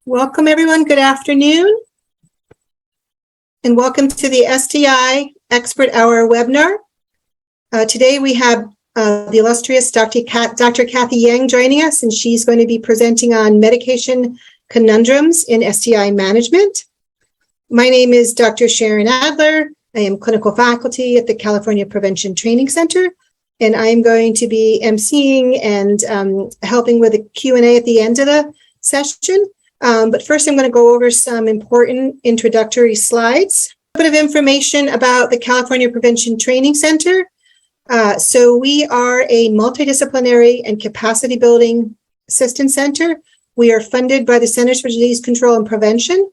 Welcome, everyone. Good afternoon, and welcome to the STI Expert Hour webinar. Today we have the illustrious Dr. Kathy Yang joining us, and she's going to be presenting on medication conundrums in STI management. My name is Dr. Sharon Adler. I am clinical faculty at the California Prevention Training Center, and I am going to be emceeing and helping with a Q&A at the end of the session. But first, I'm going to go over some important introductory slides. A bit of information about the California Prevention Training Center. So we are a multidisciplinary and capacity building assistance center. We are funded by the Centers for Disease Control and Prevention,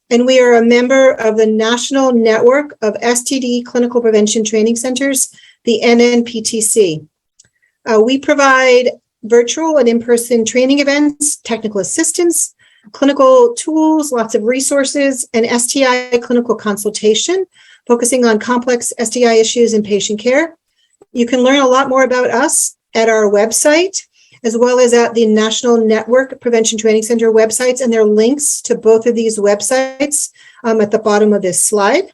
and we are a member of the National Network of STD Clinical Prevention Training Centers, the NNPTC. We provide virtual and in-person training events, technical assistance, clinical tools, lots of resources, and STI clinical consultation, focusing on complex STI issues and patient care. You can learn a lot more about us at our website, as well as at the National Network Prevention Training Center websites, and there are links to both of these websites at the bottom of this slide.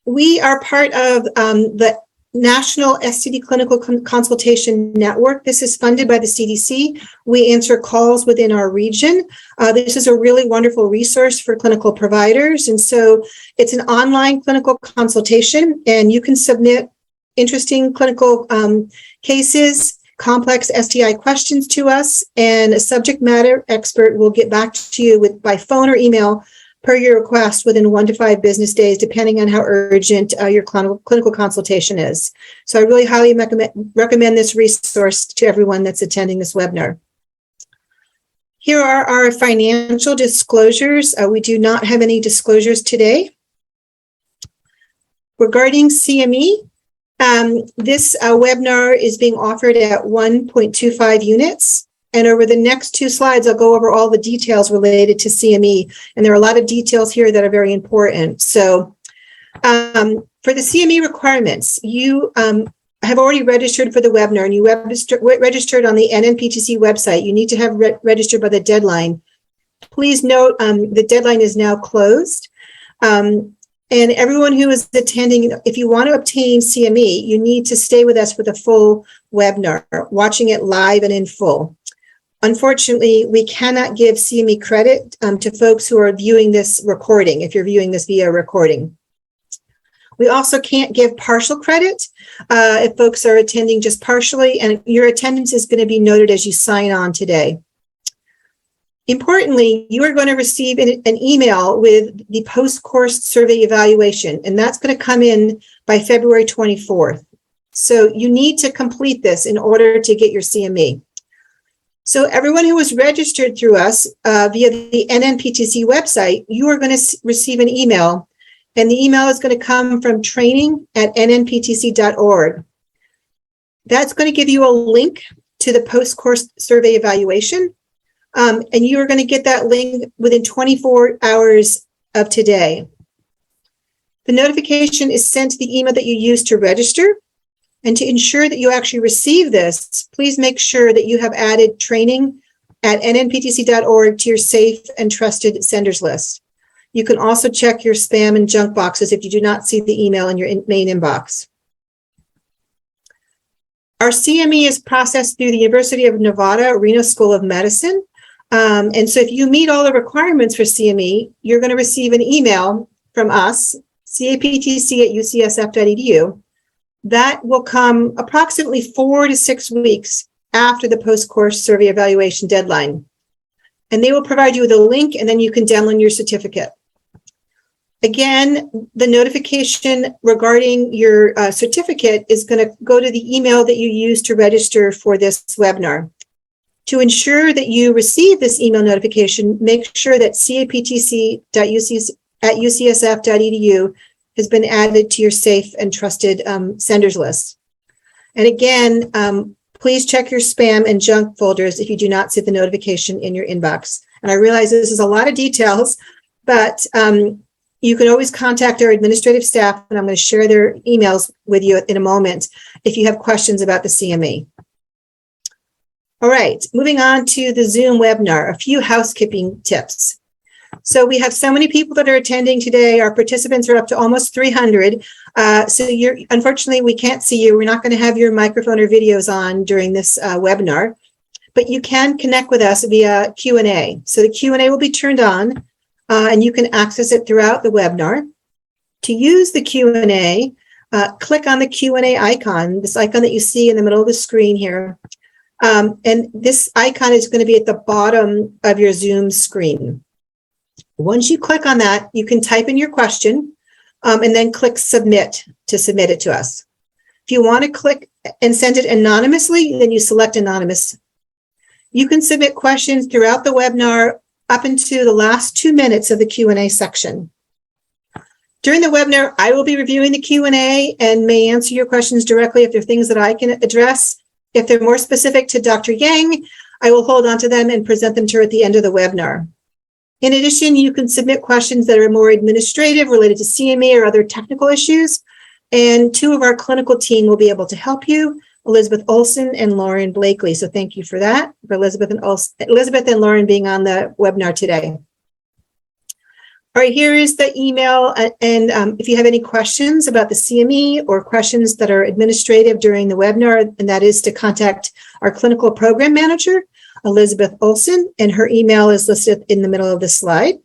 We are part of the National STD Clinical Consultation Network. This is funded by the CDC. We answer calls within our region. This is a really wonderful resource for clinical providers. And so it's an online clinical consultation, and you can submit interesting clinical cases, complex STI questions to us, and a subject matter expert will get back to you by phone or email per your request within 1 to 5 business days, depending on how urgent your clinical consultation is. So I really highly recommend this resource to everyone that's attending this webinar. Here are our financial disclosures. We do not have any disclosures today. Regarding CME, this webinar is being offered at 1.25 units. And over the next 2 slides, I'll go over all the details related to CME. And there are a lot of details here that are very important. So for the CME requirements, you have already registered for the webinar, and you registered on the NNPTC website. You need to have registered by the deadline. Please note the deadline is now closed. And everyone who is attending, if you want to obtain CME, you need to stay with us for the full webinar, watching it live and in full. Unfortunately, we cannot give CME credit to folks who are viewing this recording, if you're viewing this via recording. We also can't give partial credit if folks are attending just partially, and your attendance is going to be noted as you sign on today. Importantly, you are going to receive an email with the post-course survey evaluation, and that's going to come in by February 24th. So you need to complete this in order to get your CME. So everyone who was registered through us via the NNPTC website, you are going to receive an email, and the email is going to come from training@nnptc.org. That's going to give you a link to the post-course survey evaluation, and you are going to get that link within 24 hours of today. The notification is sent to the email that you used to register. And to ensure that you actually receive this, please make sure that you have added training@nnptc.org to your safe and trusted senders list. You can also check your spam and junk boxes if you do not see the email in your main inbox. Our CME is processed through the University of Nevada, Reno School of Medicine. And so if you meet all the requirements for CME, you're going to receive an email from us, captc@ucsf.edu. That will come approximately 4 to 6 weeks after the post-course survey evaluation deadline. And they will provide you with a link, and then you can download your certificate. Again, the notification regarding your certificate is going to go to the email that you used to register for this webinar. To ensure that you receive this email notification, make sure that captc@ucsf.edu has been added to your safe and trusted senders list. And again, please check your spam and junk folders if you do not see the notification in your inbox. And I realize this is a lot of details, but you can always contact our administrative staff, and I'm going to share their emails with you in a moment if you have questions about the CME. All right, moving on to the Zoom webinar, a few housekeeping tips. So we have so many people that are attending today. Our participants are up to almost 300. Unfortunately, we can't see you. We're not going to have your microphone or videos on during this webinar, but you can connect with us via Q&A. So the Q&A will be turned on and you can access it throughout the webinar. To use the Q&A, click on the Q&A icon, this icon that you see in the middle of the screen here. And this icon is going to be at the bottom of your Zoom screen. Once you click on that, you can type in your question and then click submit to submit it to us. If you want to click and send it anonymously, then you select anonymous. You can submit questions throughout the webinar up into the last 2 minutes of the Q&A section. During the webinar, I will be reviewing the Q&A and may answer your questions directly if there are things that I can address. If they're more specific to Dr. Yang, I will hold on to them and present them to her at the end of the webinar. In addition, you can submit questions that are more administrative, related to CME or other technical issues, and 2 of our clinical team will be able to help you, Elizabeth Olson and Lauren Blakely. So thank you for that, for Elizabeth and Lauren being on the webinar today. All right, here is the email, and if you have any questions about the CME or questions that are administrative during the webinar, and that is to contact our clinical program manager, Elizabeth Olson, and her email is listed in the middle of the slide.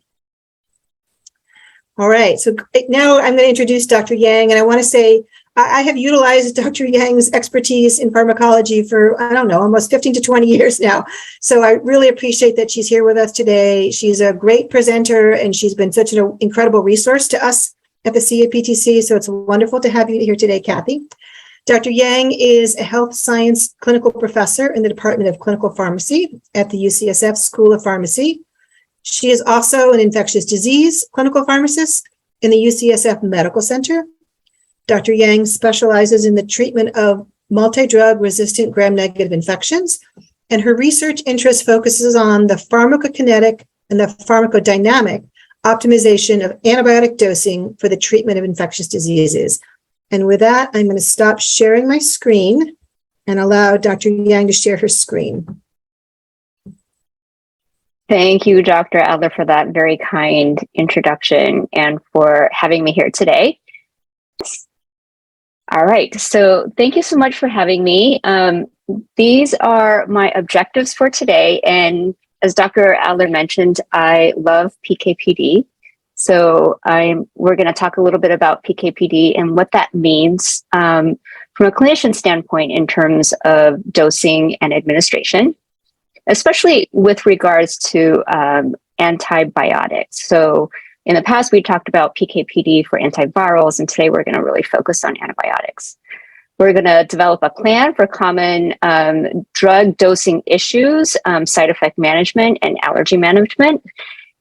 All right, so now I'm going to introduce Dr. Yang, and I want to say I have utilized Dr. Yang's expertise in pharmacology for, I don't know, almost 15 to 20 years now. So I really appreciate that she's here with us today. She's a great presenter, and she's been such an incredible resource to us at the CAPTC. So it's wonderful to have you here today, Kathy. Dr. Yang is a health science clinical professor in the Department of Clinical Pharmacy at the UCSF School of Pharmacy. She is also an infectious disease clinical pharmacist in the UCSF Medical Center. Dr. Yang specializes in the treatment of multi-drug resistant gram-negative infections, and her research interest focuses on the pharmacokinetic and the pharmacodynamic optimization of antibiotic dosing for the treatment of infectious diseases. And with that, I'm going to stop sharing my screen and allow Dr. Yang to share her screen. Thank you, Dr. Adler, for that very kind introduction and for having me here today. All right, so thank you so much for having me. These are my objectives for today. And as Dr. Adler mentioned, I love PK/PD. So we're going to talk a little bit about PK/PD and what that means from a clinician standpoint in terms of dosing and administration, especially with regards to antibiotics. So in the past, we talked about PK/PD for antivirals, and today we're going to really focus on antibiotics. We're going to develop a plan for common drug dosing issues, side effect management, and allergy management.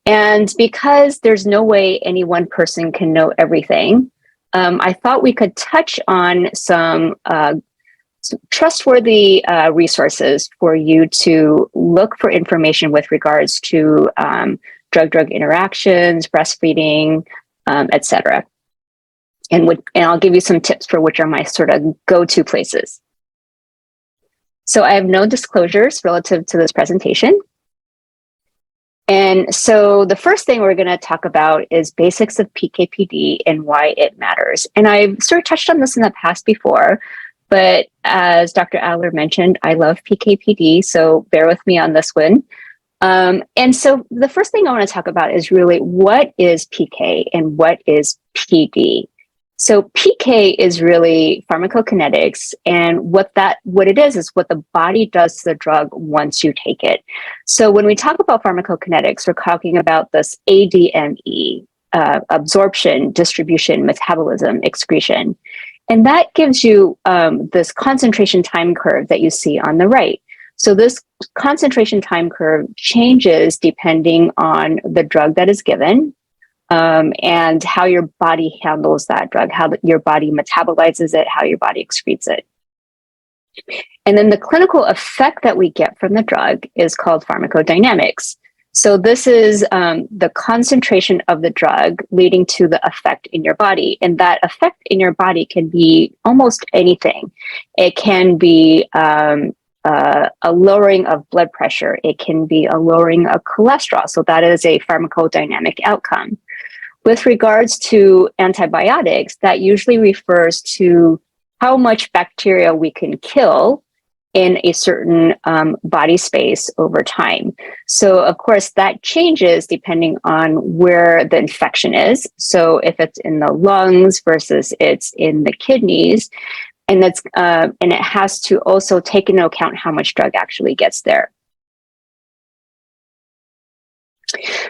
And because there's no way any one person can know everything, I thought we could touch on some trustworthy resources for you to look for information with regards to drug-drug interactions, breastfeeding, etc. And I'll give you some tips for which are my sort of go-to places. So I have no disclosures relative to this presentation. And so the first thing we're going to talk about is basics of PK/PD and why it matters. And I've sort of touched on this in the past before, but as Dr. Adler mentioned, I love PK/PD, so bear with me on this one. And so the first thing I want to talk about is really what is PK and what is PD. So PK is really pharmacokinetics, and what it is what the body does to the drug once you take it. So when we talk about pharmacokinetics, we're talking about this ADME, absorption, distribution, metabolism, excretion. And that gives you this concentration time curve that you see on the right. So this concentration time curve changes depending on the drug that is given, and how your body handles that drug, how your body metabolizes it, how your body excretes it. And then the clinical effect that we get from the drug is called pharmacodynamics. So this is the concentration of the drug leading to the effect in your body. And that effect in your body can be almost anything. It can be a lowering of blood pressure. It can be a lowering of cholesterol. So that is a pharmacodynamic outcome. With regards to antibiotics, that usually refers to how much bacteria we can kill in a certain body space over time. So, of course, that changes depending on where the infection is. So, if it's in the lungs versus it's in the kidneys, and it has to also take into account how much drug actually gets there.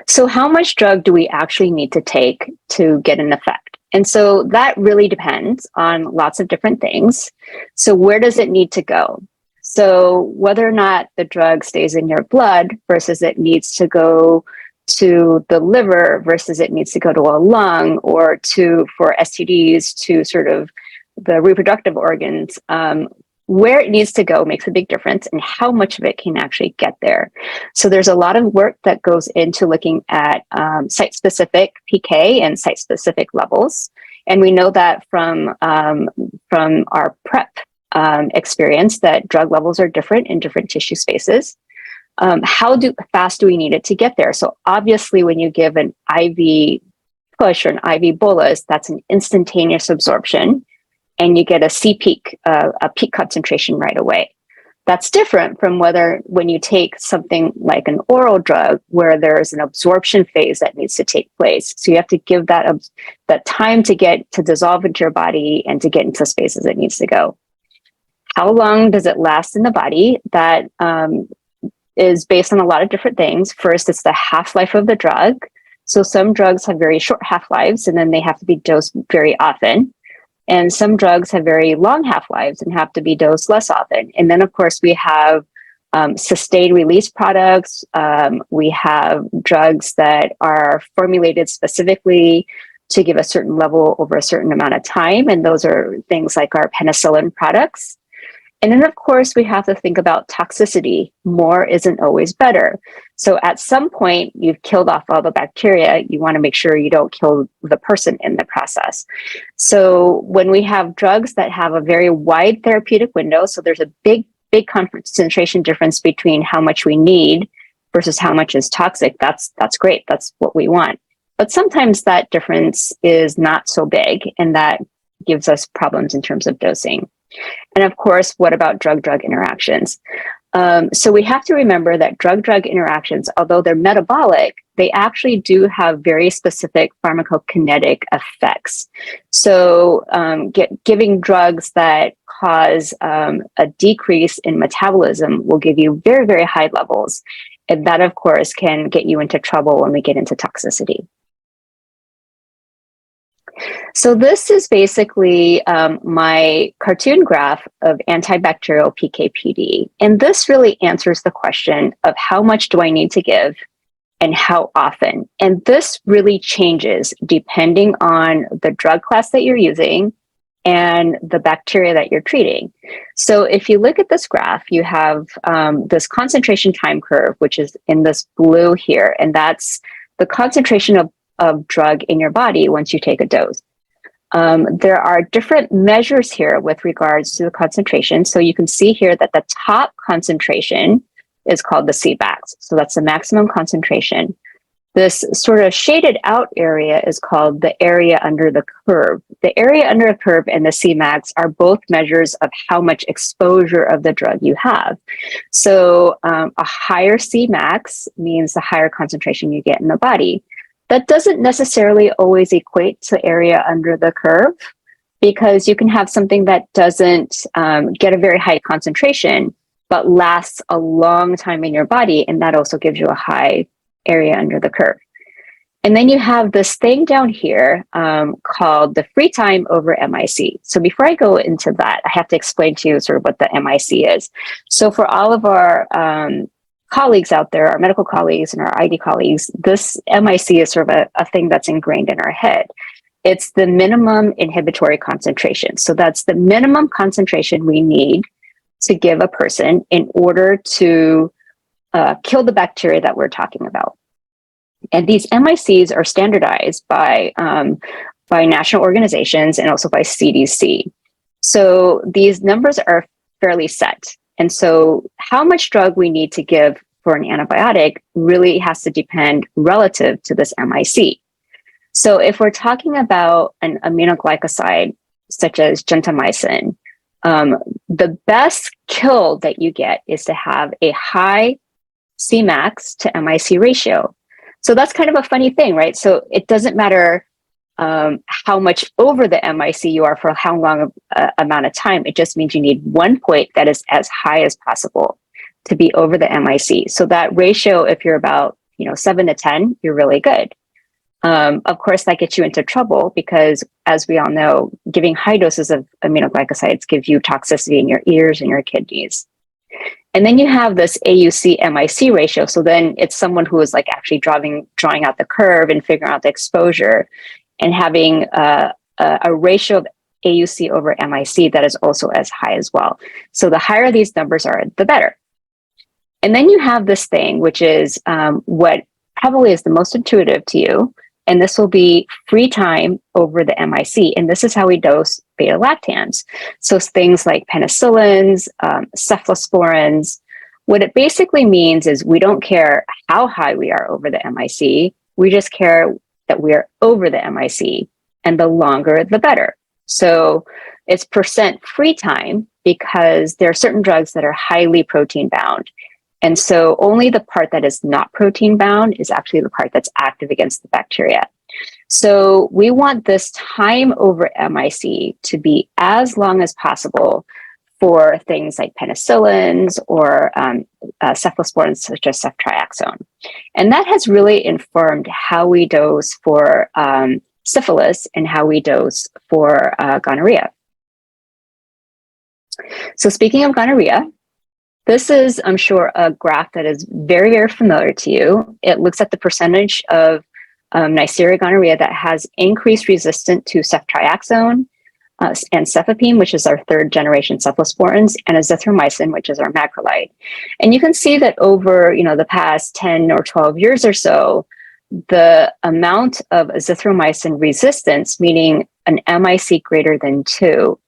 So, how much drug do we actually need to take to get an effect? And so that really depends on lots of different things. So, where does it need to go? So whether or not the drug stays in your blood versus it needs to go to the liver versus it needs to go to a lung or for STDs to sort of the reproductive organs, where it needs to go makes a big difference and how much of it can actually get there. So there's a lot of work that goes into looking at site-specific PK and site-specific levels. And we know that from our PrEP experience that drug levels are different in different tissue spaces. How fast do we need it to get there? So obviously when you give an IV push or an IV bolus, that's an instantaneous absorption and you get a peak concentration right away. That's different from when you take something like an oral drug where there's an absorption phase that needs to take place. So you have to give that time to dissolve into your body and to get into spaces it needs to go. How long does it last in the body? That is based on a lot of different things. First, it's the half-life of the drug. So some drugs have very short half-lives and then they have to be dosed very often. And some drugs have very long half-lives and have to be dosed less often. And then, of course, we have sustained release products. We have drugs that are formulated specifically to give a certain level over a certain amount of time. And those are things like our penicillin products. And then, of course, we have to think about toxicity. More isn't always better. So at some point, you've killed off all the bacteria. You want to make sure you don't kill the person in the process. So when we have drugs that have a very wide therapeutic window, so there's a big concentration difference between how much we need versus how much is toxic, that's great. That's what we want. But sometimes that difference is not so big, and that gives us problems in terms of dosing. And of course, what about drug-drug interactions? So we have to remember that drug-drug interactions, although they're metabolic, they actually do have very specific pharmacokinetic effects. So giving drugs that cause a decrease in metabolism will give you very, very high levels. And that, of course, can get you into trouble when we get into toxicity. So this is basically my cartoon graph of antibacterial PK/PD. And this really answers the question of how much do I need to give and how often. And this really changes depending on the drug class that you're using and the bacteria that you're treating. So if you look at this graph, you have this concentration time curve, which is in this blue here, and that's the concentration of drug in your body once you take a dose. There are different measures here with regards to the concentration. So you can see here that the top concentration is called the Cmax. So that's the maximum concentration. This sort of shaded out area is called the area under the curve. The area under the curve and the Cmax are both measures of how much exposure of the drug you have. So a higher Cmax means the higher concentration you get in the body. That doesn't necessarily always equate to area under the curve, because you can have something that doesn't get a very high concentration, but lasts a long time in your body, and that also gives you a high area under the curve. And then you have this thing down here called the free time over MIC. So before I go into that, I have to explain to you sort of what the MIC is. So for all of our colleagues out there, our medical colleagues and our ID colleagues, this MIC is sort of a thing that's ingrained in our head. It's the minimum inhibitory concentration. So that's the minimum concentration we need to give a person in order to kill the bacteria that we're talking about. And these MICs are standardized by national organizations and also by CDC. So these numbers are fairly set. And so how much drug we need to give for an antibiotic really has to depend relative to this MIC. So if we're talking about an aminoglycoside, such as gentamicin, the best kill that you get is to have a high Cmax to MIC ratio. So that's kind of a funny thing, right? So it doesn't matter how much over the MIC you are for how long amount of time. It just means you need one point that is as high as possible to be over the MIC. So that ratio, if you're about 7 to 10, you're really good. Of course, that gets you into trouble because, as we all know, giving high doses of aminoglycosides gives you toxicity in your ears and your kidneys. And then you have this AUC-MIC ratio. So then it's someone who is like actually drawing out the curve and figuring out the exposure and having a ratio of AUC over MIC that is also as high as well. So the higher these numbers are, the better. And then you have this thing, which is what probably is the most intuitive to you. And this will be free time over the MIC. And this is how we dose beta-lactams. So things like penicillins, cephalosporins. What it basically means is we don't care how high we are over the MIC. We just care that we are over the MIC. And the longer, the better. So it's percent free time because there are certain drugs that are highly protein bound. And so only the part that is not protein bound is actually the part that's active against the bacteria. So we want this time over MIC to be as long as possible for things like penicillins or cephalosporins such as ceftriaxone. And that has really informed how we dose for syphilis and how we dose for gonorrhea. So speaking of gonorrhea, this is, I'm sure, a graph that is very, very familiar to you. It looks at the percentage of Neisseria gonorrhea that has increased resistance to ceftriaxone and cefepime, which is our third generation cephalosporins, and azithromycin, which is our macrolide. And you can see that over the past 10 or 12 years or so, the amount of azithromycin resistance, meaning an MIC greater than 2,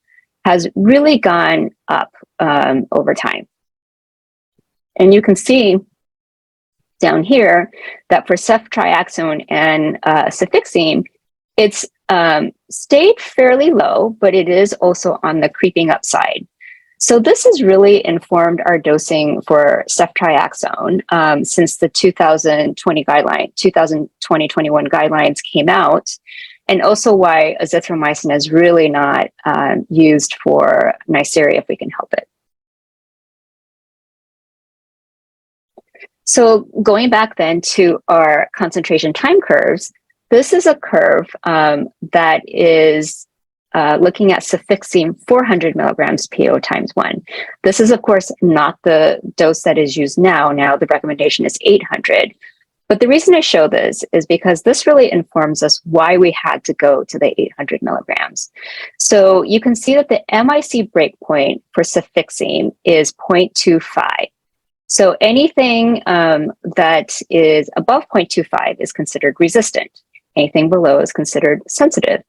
has really gone up over time. And you can see down here that for ceftriaxone and cefixime, it's stayed fairly low, but it is also on the creeping up side. So this has really informed our dosing for ceftriaxone since the 2020-21 guidelines came out, and also why azithromycin is really not used for Neisseria if we can help it. So going back then to our concentration time curves, this is a curve that is looking at cefixime 400 milligrams PO times 1. This is, of course, not the dose that is used now. Now the recommendation is 800. But the reason I show this is because this really informs us why we had to go to the 800 milligrams. So you can see that the MIC breakpoint for cefixime is 0.25. So anything that is above 0.25 is considered resistant. Anything below is considered sensitive.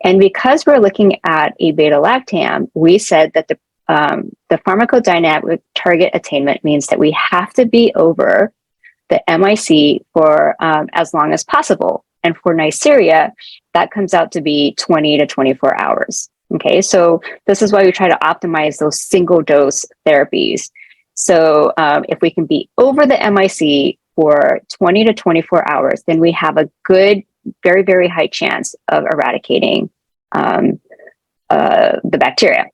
And because we're looking at a beta-lactam, we said that the pharmacodynamic target attainment means that we have to be over the MIC for as long as possible. And for Neisseria, that comes out to be 20 to 24 hours. Okay, so this is why we try to optimize those single dose therapies. So if we can be over the MIC for 20 to 24 hours, then we have a good, very, very high chance of eradicating the bacteria.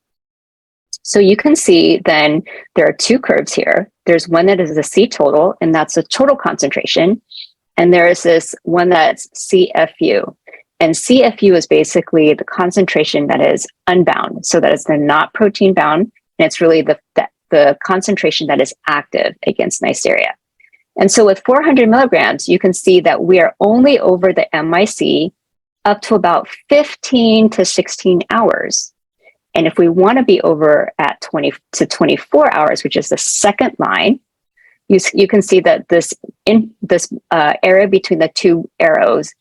So you can see then there are two curves here. There's one that is a C total, and that's the total concentration. And there is this one that's CFU. And CFU is basically the concentration that is unbound. So that is they're not protein bound, and it's really the concentration that is active against Neisseria. And so with 400 milligrams, you can see that we are only over the MIC up to about 15 to 16 hours. And if we want to be over at 20 to 24 hours, which is the second line, you can see that this area between the two arrows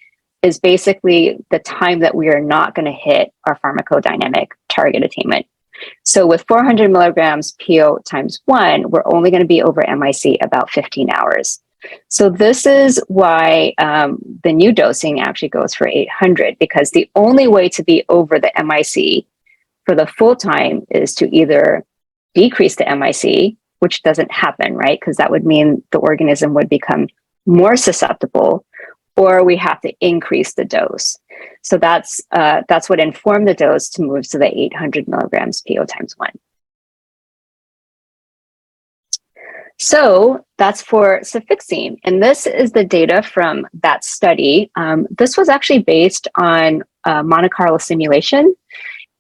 is basically the time that we are not going to hit our pharmacodynamic target attainment. So with 400 milligrams PO times 1, we're only going to be over MIC about 15 hours. So this is why the new dosing actually goes for 800, because the only way to be over the MIC for the full time is to either decrease the MIC, which doesn't happen, right? Because that would mean the organism would become more susceptible, or we have to increase the dose. So that's what informed the dose to move to the 800 milligrams PO times 1. So that's for cefixime. And this is the data from that study. This was actually based on Monte Carlo simulation.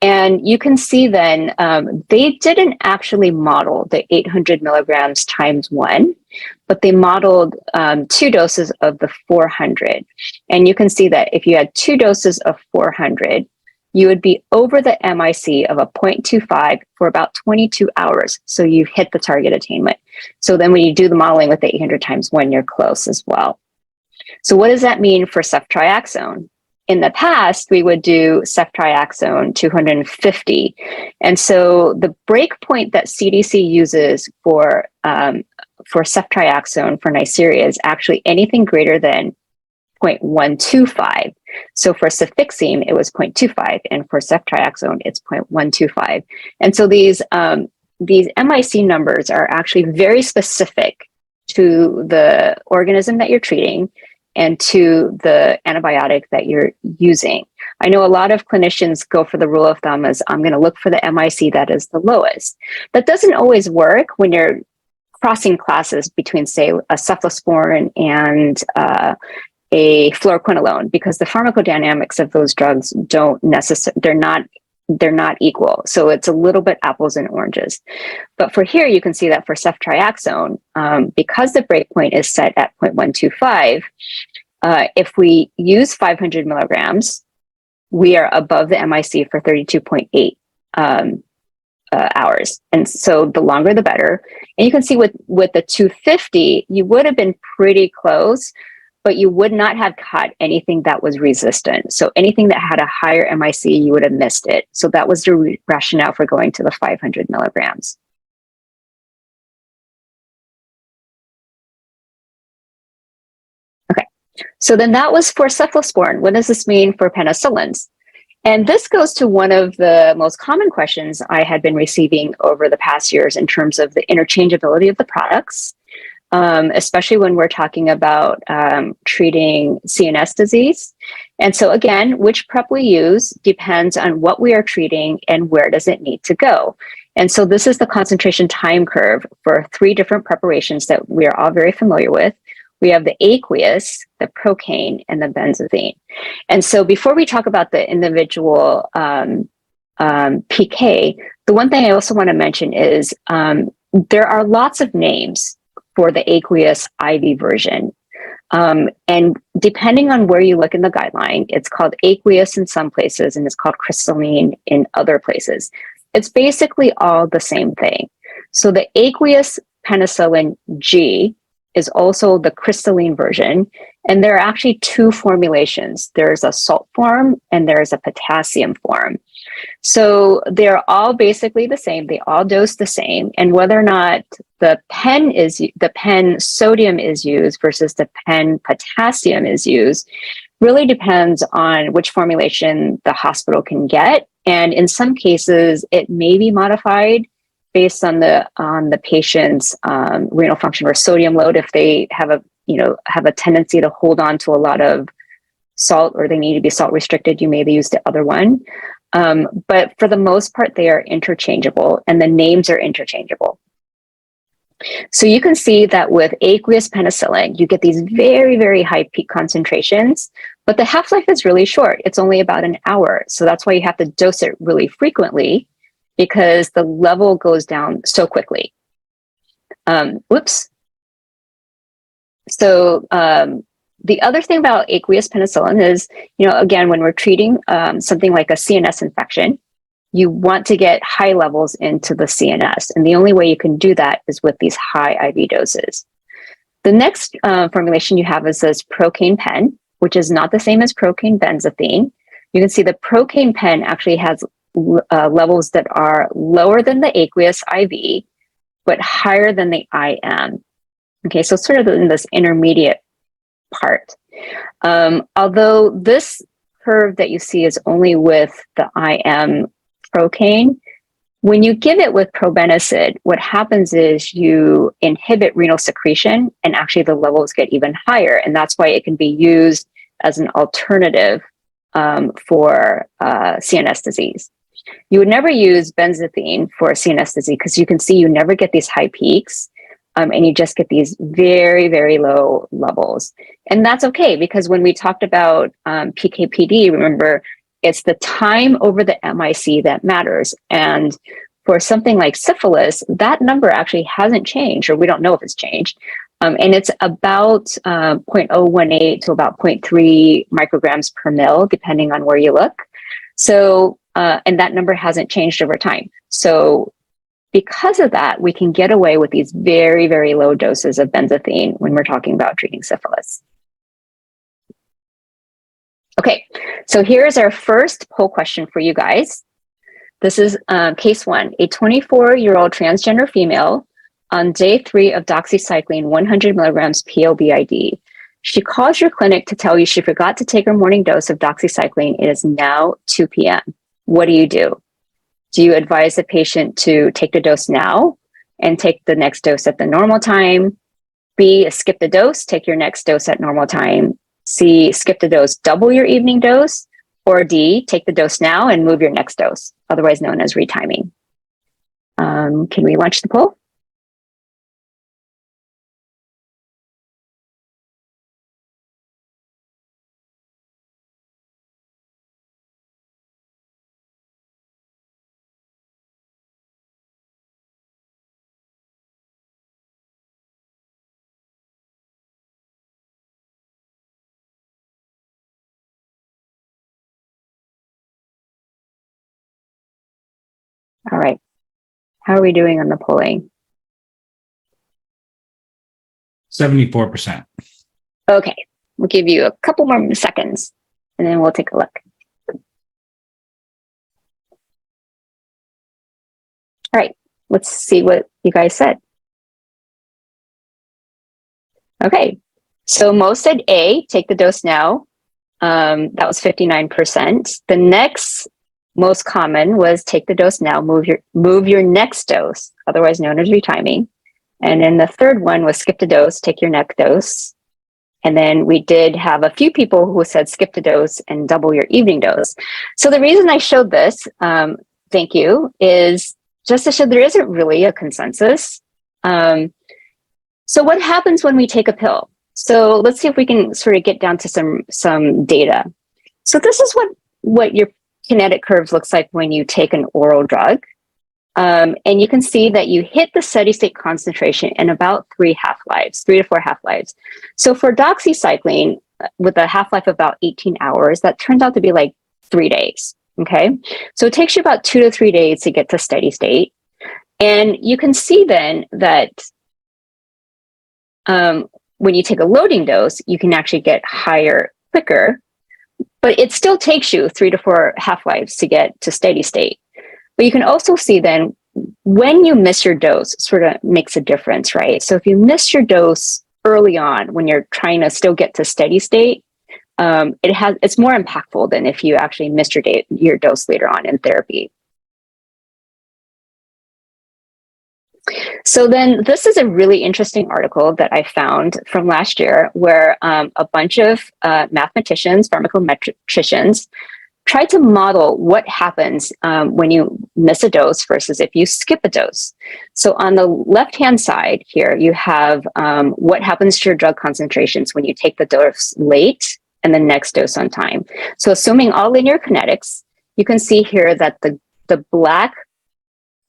And you can see then they didn't actually model the 800 milligrams times 1, but they modeled 2 doses of the 400. And you can see that if you had 2 doses of 400, you would be over the MIC of a 0.25 for about 22 hours. So you hit the target attainment. So then when you do the modeling with the 800 times 1, you're close as well. So what does that mean for ceftriaxone? In the past, we would do ceftriaxone 250. And so the breakpoint that CDC uses for ceftriaxone for Neisseria is actually anything greater than 0.125. So for cefixime, it was 0.25, and for ceftriaxone, it's 0.125. And so these MIC numbers are actually very specific to the organism that you're treating and to the antibiotic that you're using. I know a lot of clinicians go for the rule of thumb as I'm going to look for the MIC that is the lowest. That doesn't always work when you're crossing classes between, say, a cephalosporin and a fluoroquinolone, because the pharmacodynamics of those drugs don't necessarily, they're not equal. So it's a little bit apples and oranges. But for here, you can see that for ceftriaxone, because the breakpoint is set at 0.125, if we use 500 milligrams, we are above the MIC for 32.8 hours. And so the longer, the better. And you can see with the 250, you would have been pretty close, but you would not have caught anything that was resistant. So anything that had a higher MIC, you would have missed it. So that was the rationale for going to the 500 milligrams. Okay, so then that was for cephalosporin. What does this mean for penicillins? And this goes to one of the most common questions I had been receiving over the past years in terms of the interchangeability of the products. Especially when we're talking about treating CNS disease. And so again, which prep we use depends on what we are treating and where does it need to go. And so this is the concentration time curve for 3 different preparations that we are all very familiar with. We have the aqueous, the procaine, and the benzathine. And so before we talk about the individual PK, the one thing I also want to mention is there are lots of names for the aqueous IV version. And depending on where you look in the guideline, it's called aqueous in some places and it's called crystalline in other places. It's basically all the same thing. So the aqueous penicillin G is also the crystalline version. And there are actually 2 formulations. There's a salt form and there's a potassium form. So they're all basically the same. They all dose the same. And whether or not the pen sodium is used versus the pen potassium is used really depends on which formulation the hospital can get. And in some cases, it may be modified based on the patient's renal function or sodium load. If they have a tendency to hold on to a lot of salt or they need to be salt restricted, you may use the other one. But for the most part, they are interchangeable and the names are interchangeable. So you can see that with aqueous penicillin, you get these very, very high peak concentrations, but the half-life is really short. It's only about an hour. So that's why you have to dose it really frequently because the level goes down so quickly. So the other thing about aqueous penicillin is, again, when we're treating something like a CNS infection, you want to get high levels into the CNS. And the only way you can do that is with these high IV doses. The next formulation you have is this procaine pen, which is not the same as procaine benzathine. You can see the procaine pen actually has levels that are lower than the aqueous IV, but higher than the IM. Okay, so sort of in this intermediate part. Although this curve that you see is only with the IM procaine, when you give it with probenecid, what happens is you inhibit renal secretion, and actually the levels get even higher. And that's why it can be used as an alternative for CNS disease. You would never use benzathine for CNS disease because you can see you never get these high peaks, and you just get these very, very low levels. And that's okay, because when we talked about PK/PD, remember, it's the time over the MIC that matters. And for something like syphilis, that number actually hasn't changed, or we don't know if it's changed. And it's about 0.018 to about 0.3 micrograms per mil, depending on where you look. So, and that number hasn't changed over time. So because of that, we can get away with these very, very low doses of benzathine when we're talking about treating syphilis. Okay, so here's our first poll question for you guys. This is case 1, a 24-year-old transgender female on day 3 of doxycycline 100 milligrams PLBID. She calls your clinic to tell you she forgot to take her morning dose of doxycycline. It is now 2 p.m. What do? Do you advise the patient to take the dose now and take the next dose at the normal time? B, skip the dose, take your next dose at normal time. C, skip the dose, double your evening dose. Or D, take the dose now and move your next dose, otherwise known as retiming. Can we launch the poll? All right. How are we doing on the polling? 74%. Okay, we'll give you a couple more seconds and then we'll take a look. All right, let's see what you guys said. Okay, so most said A, take the dose now. That was 59%. The next most common was take the dose now, move your next dose, otherwise known as retiming. And then the third one was skip the dose, take your next dose. And then we did have a few people who said skip the dose and double your evening dose. So the reason I showed this, thank you, is just to show there isn't really a consensus. So what happens when we take a pill? So let's see if we can sort of get down to some data. So this is what your kinetic curves looks like when you take an oral drug. And you can see that you hit the steady state concentration in about 3 to 4 half-lives. So for doxycycline, with a half-life of about 18 hours, that turns out to be like 3 days, okay? So it takes you about 2 to 3 days to get to steady state. And you can see then that when you take a loading dose, you can actually get higher quicker, but it still takes you 3 to 4 half-lives to get to steady state. But you can also see then when you miss your dose, sort of makes a difference, right? So if you miss your dose early on when you're trying to still get to steady state, it's more impactful than if you actually missed your dose later on in therapy. So then this is a really interesting article that I found from last year where a bunch of mathematicians, pharmacometricians, tried to model what happens when you miss a dose versus if you skip a dose. So on the left-hand side here, you have what happens to your drug concentrations when you take the dose late and the next dose on time. So assuming all linear kinetics, you can see here that the black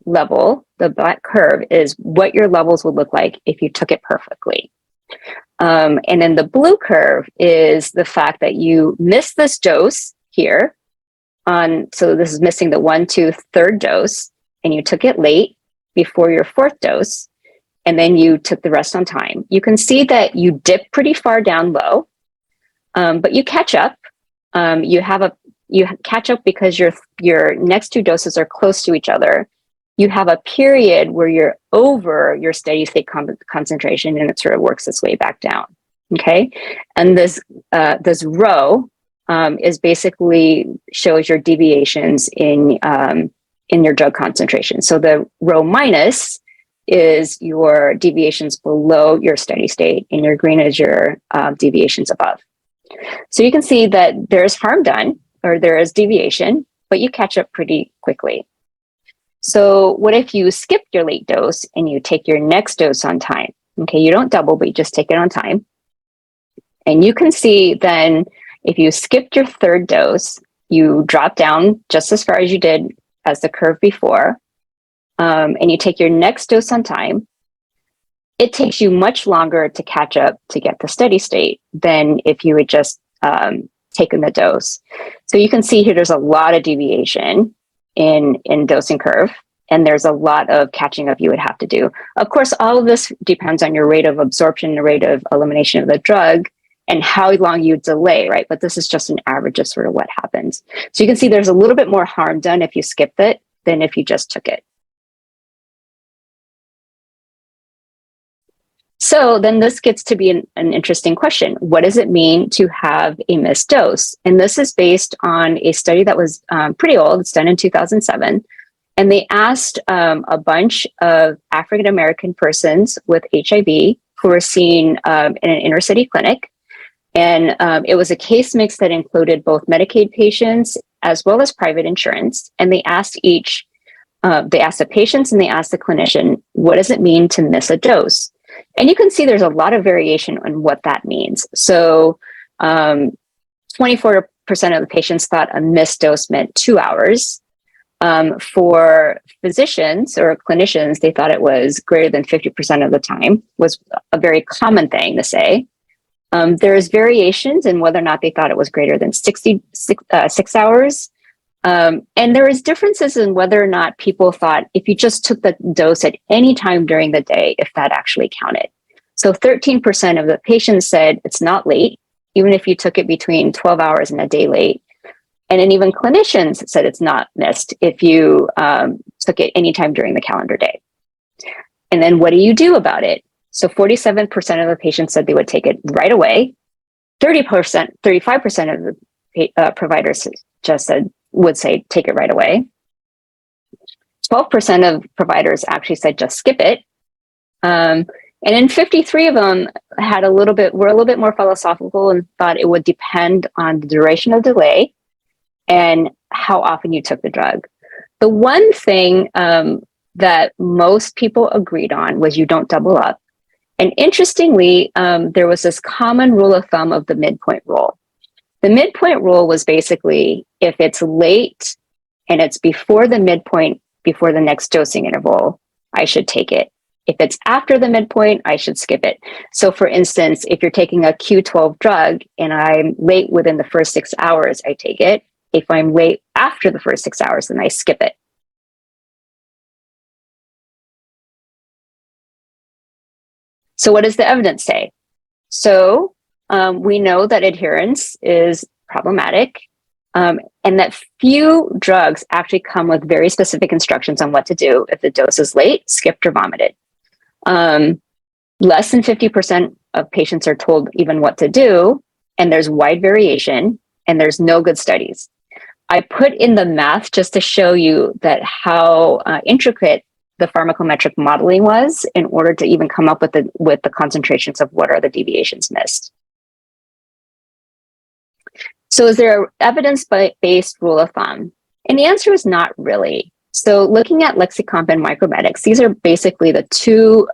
level, the black curve, is what your levels would look like if you took it perfectly. And then the blue curve is the fact that you missed this dose here so this is missing the 1, 2, 3rd dose, and you took it late before your 4th dose, and then you took the rest on time. You can see that you dip pretty far down low, but you catch up. You you catch up because your next two doses are close to each other. You have a period where you're over your steady state concentration, and it sort of works its way back down. Okay, and this row is basically shows your deviations in your drug concentration. So the row minus is your deviations below your steady state, and your green is your deviations above. So you can see that there's harm done, or there is deviation, but you catch up pretty quickly. So what if you skip your late dose and you take your next dose on time? Okay, you don't double, but you just take it on time. And you can see then if you skipped your third dose, you drop down just as far as you did as the curve before, and you take your next dose on time. It takes you much longer to catch up to get to steady state than if you had just taken the dose. So you can see here there's a lot of deviation in dosing curve, and there's a lot of catching up you would have to do. Of course, all of this depends on your rate of absorption, the rate of elimination of the drug, and how long you delay, right? But this is just an average of sort of what happens. So you can see there's a little bit more harm done if you skipped it than if you just took it. So then this gets to be an interesting question. What does it mean to have a missed dose? And this is based on a study that was pretty old. It's done in 2007. And they asked a bunch of African-American persons with HIV who were seen in an inner city clinic. And it was a case mix that included both Medicaid patients as well as private insurance. And they asked they asked the patients and they asked the clinician, what does it mean to miss a dose? And you can see there's a lot of variation on what that means. So 24% of the patients thought a missed dose meant 2 hours. For physicians or clinicians, they thought it was greater than 50% of the time, was a very common thing to say. There's variations in whether or not they thought it was greater than 6 hours. And there is differences in whether or not people thought if you just took the dose at any time during the day, if that actually counted. So 13% of the patients said it's not late, even if you took it between 12 hours and a day late. And then even clinicians said it's not missed if you took it anytime during the calendar day. And then what do you do about it? So 47% of the patients said they would take it right away. 35% of the providers just would say take it right away. 12% of providers actually said just skip it. And then 53 of them were a little bit more philosophical and thought it would depend on the duration of delay and how often you took the drug. The one thing that most people agreed on was you don't double up. And interestingly, there was this common rule of thumb of the midpoint rule. The midpoint rule was basically if it's late and it's before the midpoint, before the next dosing interval, I should take it. If it's after the midpoint, I should skip it. So for instance, if you're taking a Q12 drug and I'm late within the first 6 hours, I take it. If I'm late after the first 6 hours, then I skip it. So what does the evidence say? So we know that adherence is problematic, and that few drugs actually come with very specific instructions on what to do if the dose is late, skipped, or vomited. Less than 50% of patients are told even what to do, and there's wide variation, and there's no good studies. I put in the math just to show you that how intricate the pharmacometric modeling was in order to even come up with the concentrations of what are the deviations missed. So is there an evidence-based rule of thumb? And the answer is not really. So looking at Lexicomp and Micromedics, these are basically the two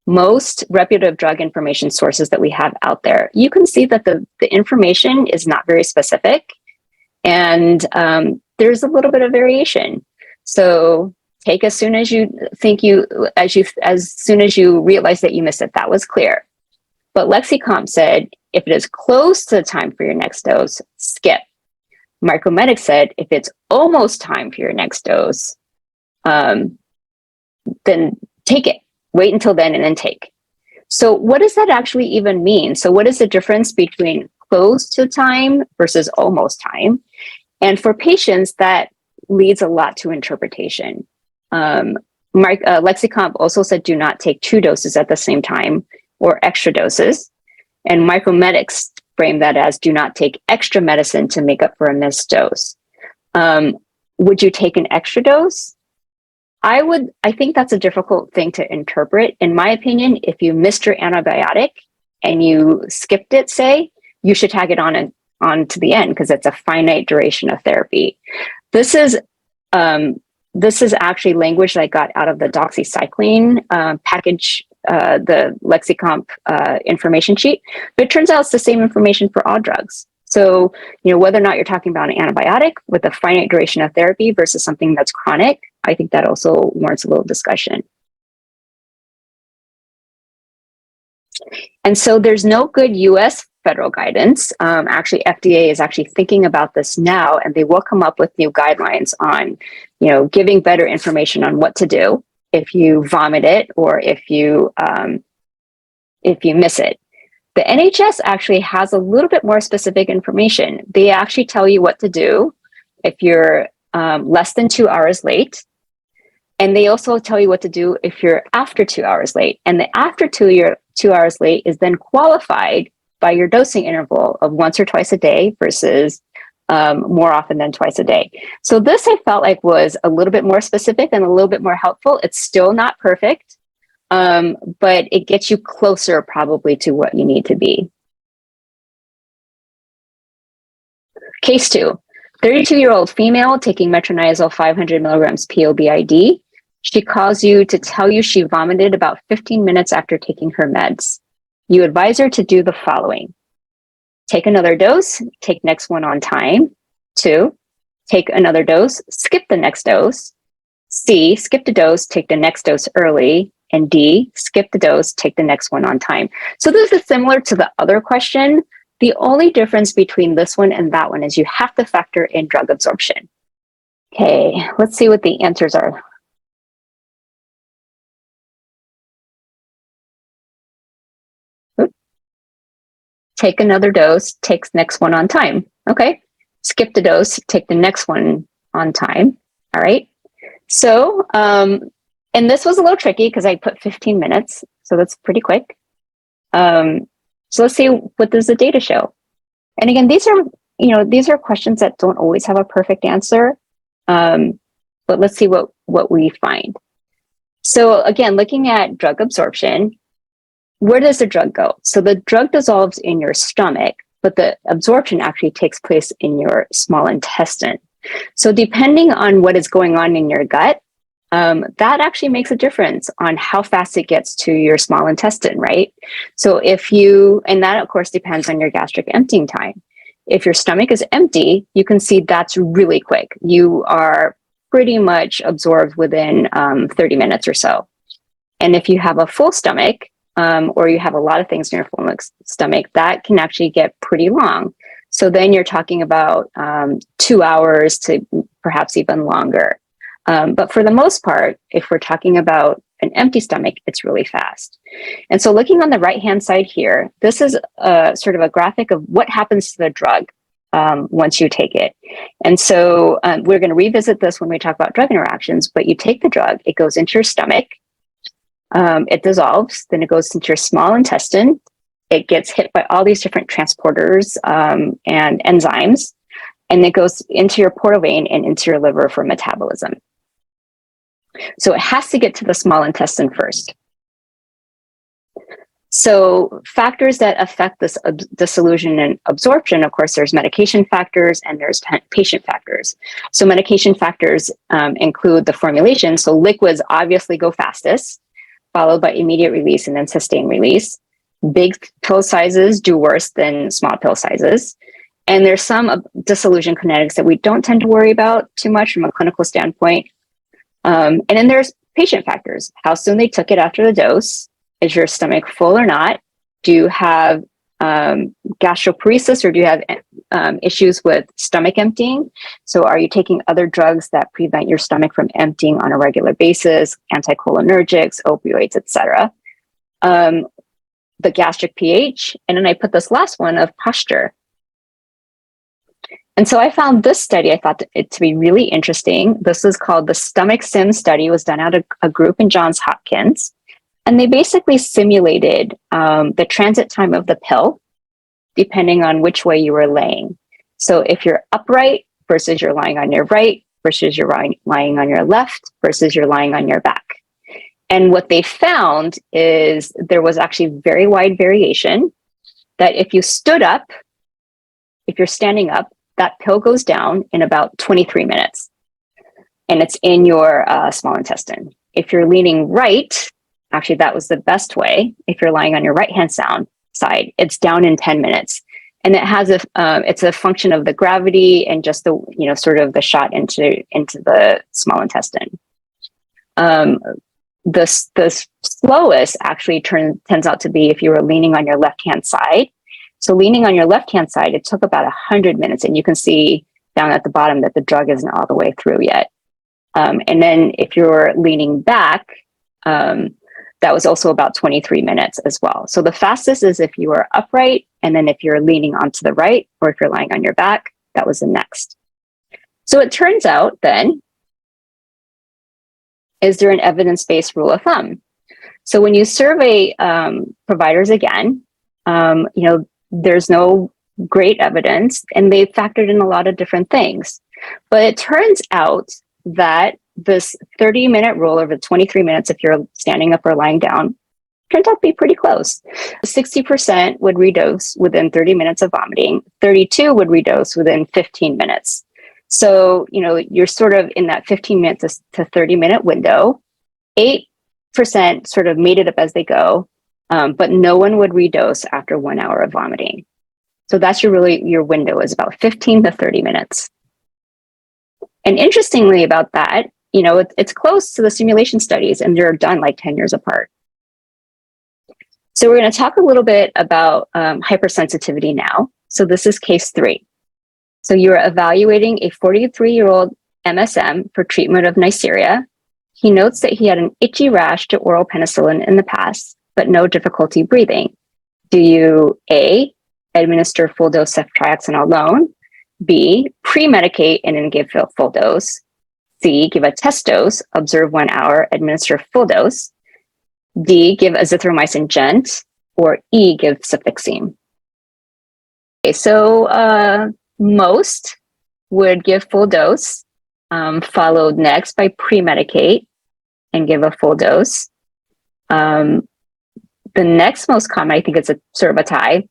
most reputable drug information sources that we have out there. You can see that the information is not very specific, and there's a little bit of variation. So take as soon as you realize that you missed it. That was clear. But Lexicomp said, if it is close to the time for your next dose, skip. Micromedics said, if it's almost time for your next dose, then take it. Wait until then and then take. So what does that actually even mean? So what is the difference between close to time versus almost time? And for patients, that leads a lot to interpretation. Lexicomp also said do not take 2 doses at the same time or extra doses. And Micromedics frame that as do not take extra medicine to make up for a missed dose. Would you take an extra dose? I think that's a difficult thing to interpret. In my opinion, if you missed your antibiotic and you skipped it, say, you should tag it on to the end because it's a finite duration of therapy. This is actually language that I got out of the doxycycline package, the Lexicomp information sheet, but it turns out it's the same information for all drugs. So, whether or not you're talking about an antibiotic with a finite duration of therapy versus something that's chronic, I think that also warrants a little discussion. And so there's no good US federal guidance. Actually, FDA is actually thinking about this now, and they will come up with new guidelines on, giving better information on what to do if you vomit it or if you miss it. The NHS actually has a little bit more specific information. They actually tell you what to do if you're less than 2 hours late. And they also tell you what to do if you're after 2 hours late. And the after 2 hours late is then qualified by your dosing interval of once or twice a day versus more often than twice a day. So this I felt like was a little bit more specific and a little bit more helpful. It's still not perfect, but it gets you closer probably to what you need to be. Case 2, 32-year-old female taking metronidazole 500 milligrams POBID. She calls you to tell you she vomited about 15 minutes after taking her meds. You advise her to do the following. Take another dose, take next one on time. 2, take another dose, skip the next dose. C, skip the dose, take the next dose early. And D, skip the dose, take the next one on time. So this is similar to the other question. The only difference between this one and that one is you have to factor in drug absorption. Okay, let's see what the answers are. Take another dose, take next one on time. Okay, skip the dose, take the next one on time. All right. So, and this was a little tricky because I put 15 minutes, so that's pretty quick. So let's see, what does the data show? And again, these are questions that don't always have a perfect answer, but let's see what we find. So again, looking at drug absorption, where does the drug go? So the drug dissolves in your stomach, but the absorption actually takes place in your small intestine. So depending on what is going on in your gut, that actually makes a difference on how fast it gets to your small intestine, right? So and that of course depends on your gastric emptying time. If your stomach is empty, you can see that's really quick. You are pretty much absorbed within 30 minutes or so. And if you have a full stomach, or you have a lot of things in your full stomach, that can actually get pretty long. So then you're talking about 2 hours to perhaps even longer. But for the most part, if we're talking about an empty stomach, it's really fast. And so looking on the right-hand side here, this is sort of a graphic of what happens to the drug once you take it. And so we're going to revisit this when we talk about drug interactions, but you take the drug, it goes into your stomach, it dissolves, then it goes into your small intestine. It gets hit by all these different transporters and enzymes, and it goes into your portal vein and into your liver for metabolism. So it has to get to the small intestine first. So factors that affect this dissolution and absorption, of course, there's medication factors and there's patient factors. So medication factors include the formulation. So liquids obviously go fastest, followed by immediate release and then sustained release. Big pill sizes do worse than small pill sizes. And there's some dissolution kinetics that we don't tend to worry about too much from a clinical standpoint. And then there's patient factors. How soon they took it after the dose. Is your stomach full or not? Do you have gastroparesis or do you have issues with stomach emptying? So are you taking other drugs that prevent your stomach from emptying on a regular basis, anticholinergics, opioids, etc.? The gastric pH, and then I put this last one of posture. And so I found this study, I thought it to be really interesting. This is called the Stomach Sim study. It was done at a group in Johns Hopkins. And they basically simulated the transit time of the pill depending on which way you were laying. So if you're upright versus you're lying on your right versus you're lying on your left versus you're lying on your back. And what they found is there was actually very wide variation that if you stood up, if you're standing up, that pill goes down in about 23 minutes. And it's in your small intestine. If you're leaning right, actually that was the best way. If you're lying on your right-hand side, it's down in 10 minutes. And it has it's a function of the gravity and just the, sort of the shot into the small intestine. The slowest actually turns out to be if you were leaning on your left-hand side. So leaning on your left-hand side, it took about 100 minutes, and you can see down at the bottom that the drug isn't all the way through yet. And then if you're leaning back, that was also about 23 minutes as well. So the fastest is if you are upright, and then if you're leaning onto the right, or if you're lying on your back, that was the next. So it turns out then, is there an evidence-based rule of thumb? So when you survey providers again, there's no great evidence, and they've factored in a lot of different things. But it turns out that this 30-minute rule over 23 minutes, if you're standing up or lying down, turns out to be pretty close. 60% would redose within 30 minutes of vomiting. 32 would redose within 15 minutes. So, you're sort of in that 15 minutes to 30-minute window. 8% sort of made it up as they go, but no one would redose after 1 hour of vomiting. So that's your window is about 15 to 30 minutes. And interestingly about that, it's close to the simulation studies, and they're done like 10 years apart. So we're going to talk a little bit about hypersensitivity now. So this is case 3. So you are evaluating a 43-year-old MSM for treatment of Neisseria. He notes that he had an itchy rash to oral penicillin in the past, but no difficulty breathing. Do you A, administer full dose ceftriaxone alone, B, pre-medicate and then give full dose, C, give a test dose, observe 1 hour, administer full dose, D, give azithromycin gent, or E, give cefixime? Okay, so most would give full dose, followed next by pre-medicate and give a full dose. The next most common, I think it's a sort of a tie,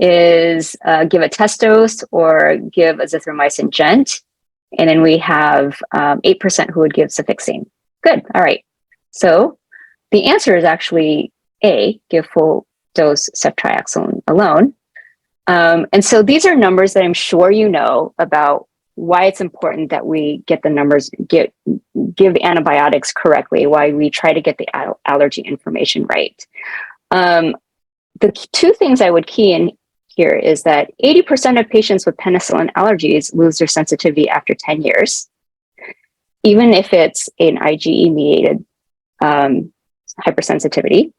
is give a test dose or give azithromycin gent. And then we have 8% who would give cefixime. Good. All right. So the answer is actually A, give full dose ceftriaxone alone. And so these are numbers that I'm sure you know about why it's important that we get the numbers, give antibiotics correctly, why we try to get the allergy information right. The two things I would key in here is that 80% of patients with penicillin allergies lose their sensitivity after 10 years, even if it's an IgE-mediated hypersensitivity.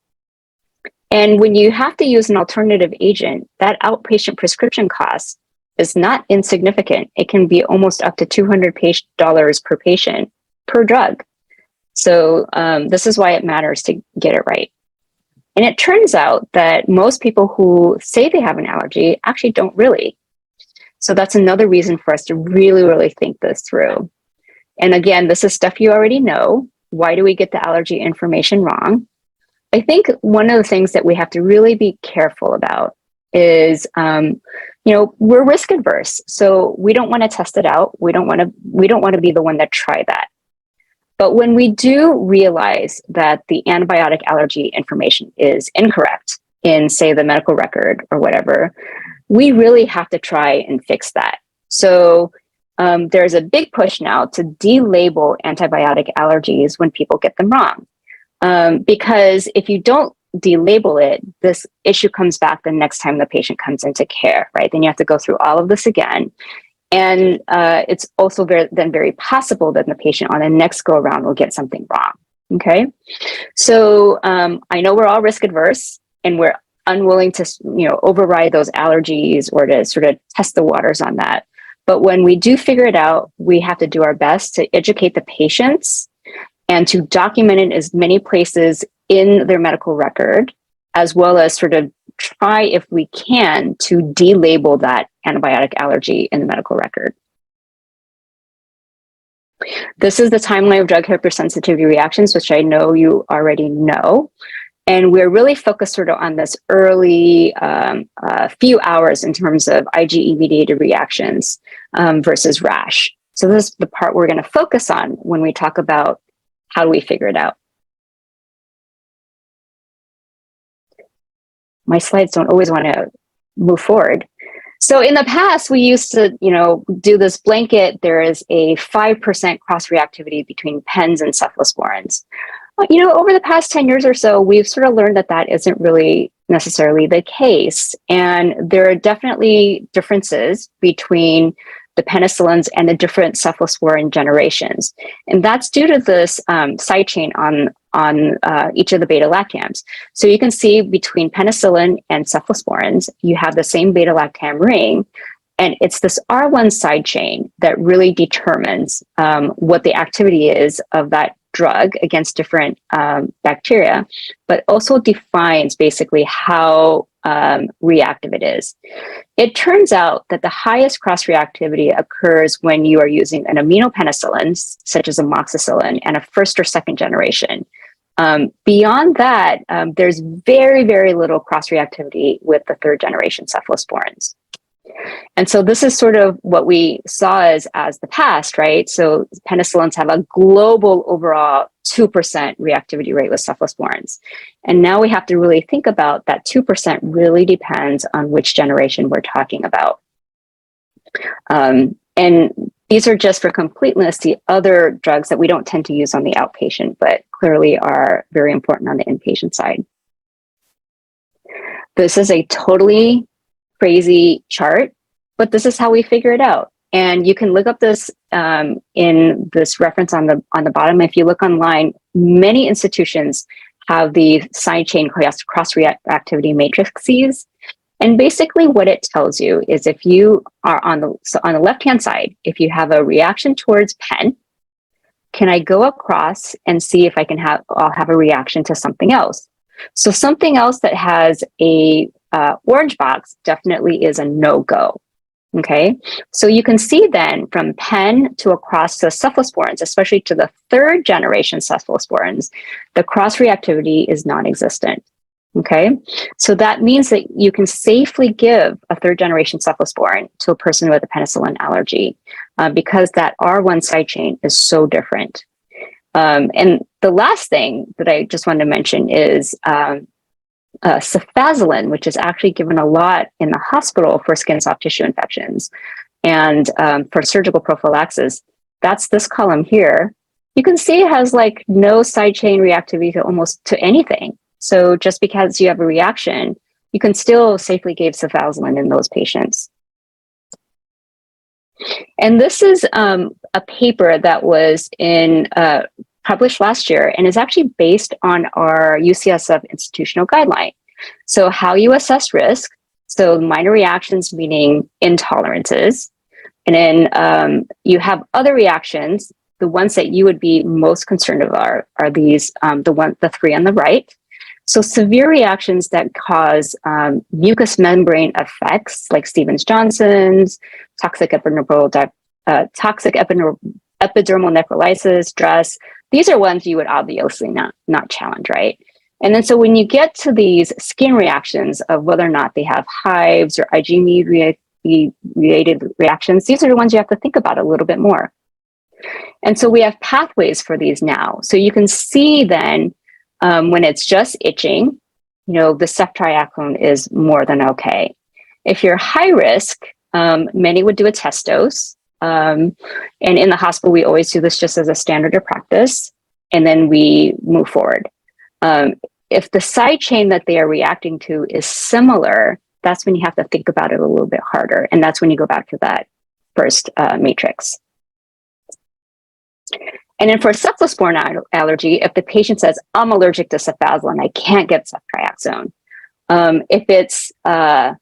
And when you have to use an alternative agent, that outpatient prescription cost is not insignificant. It can be almost up to $200 per patient per drug. So this is why it matters to get it right. And it turns out that most people who say they have an allergy actually don't really. So that's another reason for us to really, really think this through. And again, this is stuff you already know. Why do we get the allergy information wrong? I think one of the things that we have to really be careful about is, we're risk adverse. So we don't want to test it out. We don't want to be the one that try that. But when we do realize that the antibiotic allergy information is incorrect in, say, the medical record or whatever, we really have to try and fix that. So there's a big push now to delabel antibiotic allergies when people get them wrong. Because if you don't delabel it, this issue comes back the next time the patient comes into care, right? Then you have to go through all of this again. And it's also very possible that the patient on the next go around will get something wrong. Okay. So I know we're all risk adverse and we're unwilling to, override those allergies or to sort of test the waters on that. But when we do figure it out, we have to do our best to educate the patients and to document it as many places in their medical record, as well as sort of try, if we can, to delabel that antibiotic allergy in the medical record. This is the timeline of drug hypersensitivity reactions, which I know you already know. And we're really focused sort of on this early few hours in terms of IgE-mediated reactions versus rash. So this is the part we're going to focus on when we talk about how do we figure it out. My slides don't always want to move forward. So in the past, we used to, do this blanket. There is a 5% cross-reactivity between pens and cephalosporins. Over the past 10 years or so, we've sort of learned that that isn't really necessarily the case. And there are definitely differences between the penicillins and the different cephalosporin generations. And that's due to this side chain on each of the beta-lactams. So you can see between penicillin and cephalosporins, you have the same beta-lactam ring. And it's this R1 side chain that really determines what the activity is of that drug against different bacteria, but also defines basically how reactive it is. It turns out that the highest cross-reactivity occurs when you are using an aminopenicillin, such as amoxicillin, and a first or second generation. Beyond that, there's very, very little cross-reactivity with the third generation cephalosporins. And so this is sort of what we saw as the past, right? So penicillins have a global overall 2% reactivity rate with cephalosporins. And now we have to really think about that 2% really depends on which generation we're talking about. And these are just for completeness, the other drugs that we don't tend to use on the outpatient, but clearly are very important on the inpatient side. This is a totally crazy chart, but this is how we figure it out. And you can look up this in this reference on the bottom. If you look online, many institutions have the side chain cross-reactivity matrices. And basically what it tells you is if you are on the left-hand side, if you have a reaction towards pen, can I go across and see if I'll have a reaction to something else? So something else that has a orange box definitely is a no-go. Okay, so you can see then from pen to across to cephalosporins, especially to the third generation cephalosporins, the cross-reactivity is non-existent. Okay, so that means that you can safely give a third generation cephalosporin to a person with a penicillin allergy because that R1 side chain is so different. And the last thing that I just wanted to mention is cefazolin, which is actually given a lot in the hospital for skin soft tissue infections and for surgical prophylaxis. That's this column here. You can see it has like no side chain reactivity to almost to anything. So just because you have a reaction, you can still safely give cefazolin in those patients. And this is a paper that was published last year and is actually based on our UCSF institutional guideline. So how you assess risk, so minor reactions meaning intolerances, and then you have other reactions. The ones that you would be most concerned of are these, the three on the right. So severe reactions that cause mucous membrane effects like Stevens-Johnson's, toxic epidermal necrolysis, DRESS. These are ones you would obviously not challenge, right? And then so when you get to these skin reactions of whether or not they have hives or IgE-related reactions, these are the ones you have to think about a little bit more. And so we have pathways for these now. So you can see then when it's just itching, the ceftriaxone is more than okay. If you're high risk, many would do a test dose. And in the hospital, we always do this just as a standard of practice, and then we move forward. If the side chain that they are reacting to is similar, that's when you have to think about it a little bit harder. And that's when you go back to that first matrix. And then for cephalosporin allergy, if the patient says, I'm allergic to cefazolin, I can't get ceftriaxone. If it's a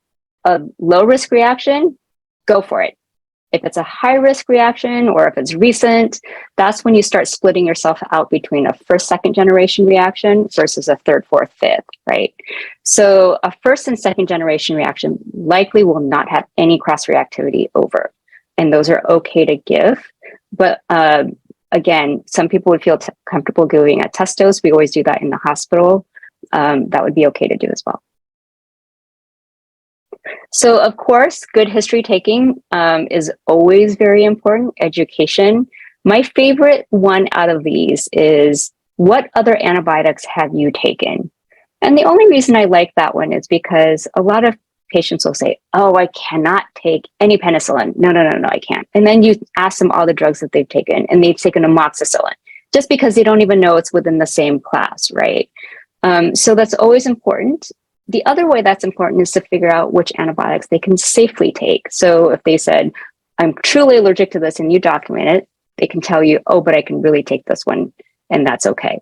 low risk reaction, go for it. If it's a high risk reaction or if it's recent, that's when you start splitting yourself out between a first, second generation reaction versus a third, fourth, fifth, right? So a first and second generation reaction likely will not have any cross reactivity over, and those are okay to give. But again, some people would feel comfortable giving a test dose. We always do that in the hospital. That would be okay to do as well. So, of course, good history taking is always very important. Education. My favorite one out of these is, what other antibiotics have you taken? And the only reason I like that one is because a lot of patients will say, oh, I cannot take any penicillin. No, I can't. And then you ask them all the drugs that they've taken, and they've taken amoxicillin just because they don't even know it's within the same class, right? So that's always important. The other way that's important is to figure out which antibiotics they can safely take. So if they said, I'm truly allergic to this, and you document it, they can tell you, oh, but I can really take this one, and that's okay.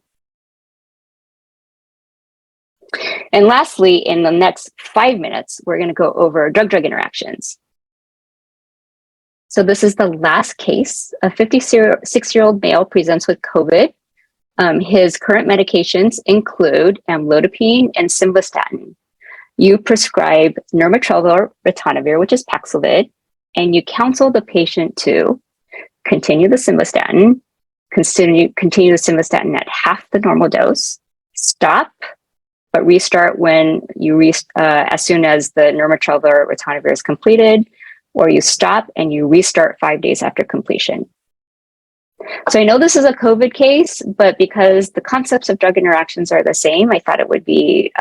And lastly, in the next 5 minutes, we're going to go over drug-drug interactions. So this is the last case. A 56-year-old male presents with COVID. His current medications include amlodipine and simvastatin. You prescribe nirmatrelvir ritonavir, which is Paxlovid, and you counsel the patient to continue the simvastatin, continue the simvastatin at half the normal dose, stop, but restart when you as soon as the nirmatrelvir ritonavir is completed, or you stop and you restart 5 days after completion. So I know this is a COVID case, but because the concepts of drug interactions are the same, I thought it would be